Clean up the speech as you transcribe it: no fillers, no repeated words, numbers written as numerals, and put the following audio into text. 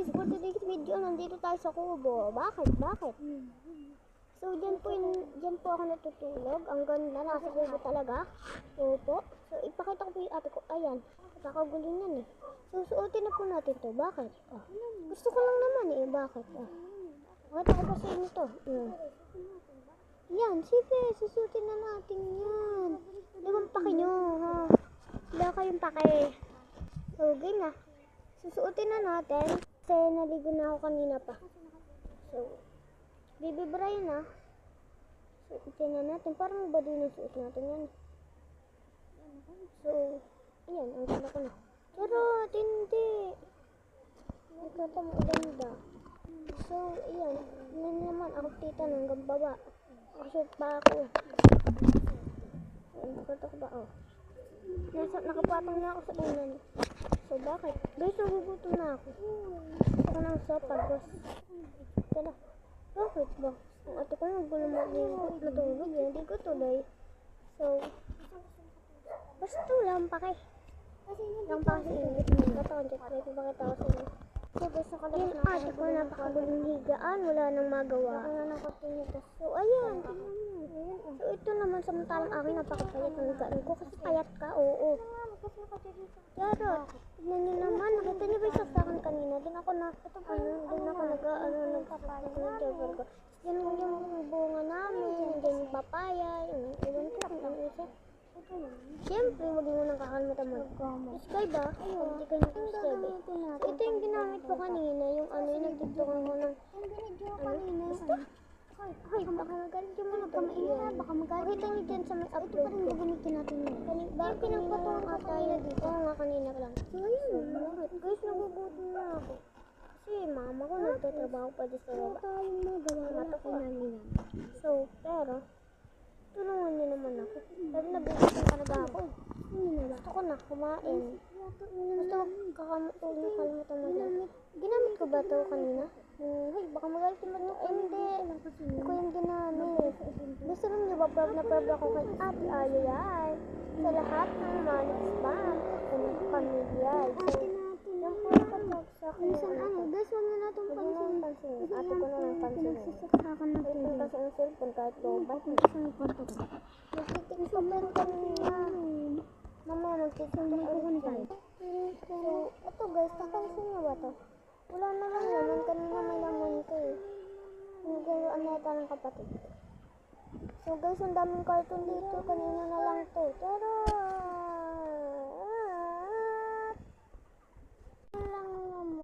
guys, for today's video, nandito tayo sa kubo. Bakit? So, dyan po ako natutulog. Ang ganda, nasa kubo talaga. Opo. So, ipakita ko po yung ate ko. Ayan, kakagulo niyan eh. So, suotin na po natin to. Bakit? Gusto ko lang naman eh. Bakit? Pakita ko pa sa inyo to. Yan, sige, susutin na natin yan. Limang pake nyo, ha? Wala kayong pake. So, ganyan. Susuotin na natin. Kasi naligo na ako kanina pa. So, baby Brian na. Suotin na natin. Parang ba din ang suot natin yan? So, ayan, ang ganda ko na. Charot, hindi. Nagkata mo ganda. So, ayan. Yan naman, ako tita hanggang baba. Nakashoot pa ako. Nagkata ko ba? Nakapatong na ako sa unan. So, bakit? Guys, nagugutom na ako. Gusto ko ng sopa, guys. Ito na. Bakit ba? Ang ate ko natulog yan. Hindi ko tuloy. So, basta lang pake. Lang pake sa inyo. Katawan, check ko. Ipapakita ko sa inyo. So, guys, yung ate ko napakagulong higaan. Wala nang magawa. So, ayan. So, ito naman samantalang akin napakapayat ng higaan ko. Kasi payat ka, oo. Charot. Tignan nyo naman. Nakita nyo ba yung sasakan kanina? Doon ako nag-jogger ko. Yan yung bunga namin. Yan yung papaya. Iwan ko kung ano isa. Siyempre, huwag mo nang kakalimutan mag-subscribe ba? Hindi ka nag-subscribe eh. So, ito yung ginamit ko kanina. Yung yung nagtugtukan ko ng basta? Ay, baka magalit yung mga pamain. Baka magalit. Pakita nyo dyan sa may upload ko. Ito pa rin gagamitin natin yun. Bakit pinagpatulang ka tayo dito? Oo nga, kanina lang. So, ayun. Guys, nagugutom na ako. Kasi mama ko nagtatrabaho pa dito sa baba. Mata ko. So, pero, tulungan nyo naman ako. Pero nagugutom talaga ako. Gusto ko na kumain. Gusto ko kalimutan mag-gamit. Ginamit ko ba ito kanina? Hey, baka magalit naman ito. Hindi. Hindi ko yung ginamit. Gusto rin nyo ba proud ako kay Ate Ayayay? Sa lahat ng manik-spam. Sa pamilya. Yung po yung sa akin. Guys, huwag na natin pansin. Ate ko na lang pansin. Pinagsasaksakan natin. Kasi ang cellphone kahit lobat. Nagtitiksupan kanina. Mamaya nagtitiksupan ulit tayo. So, ito guys, napansin nyo ba ito? Wala na lang naman. Kanina may laman ito eh. Nagayuan na ito ng kapatid. So guys, ang daming cartoon dito. Kanina na lang ito. Tara!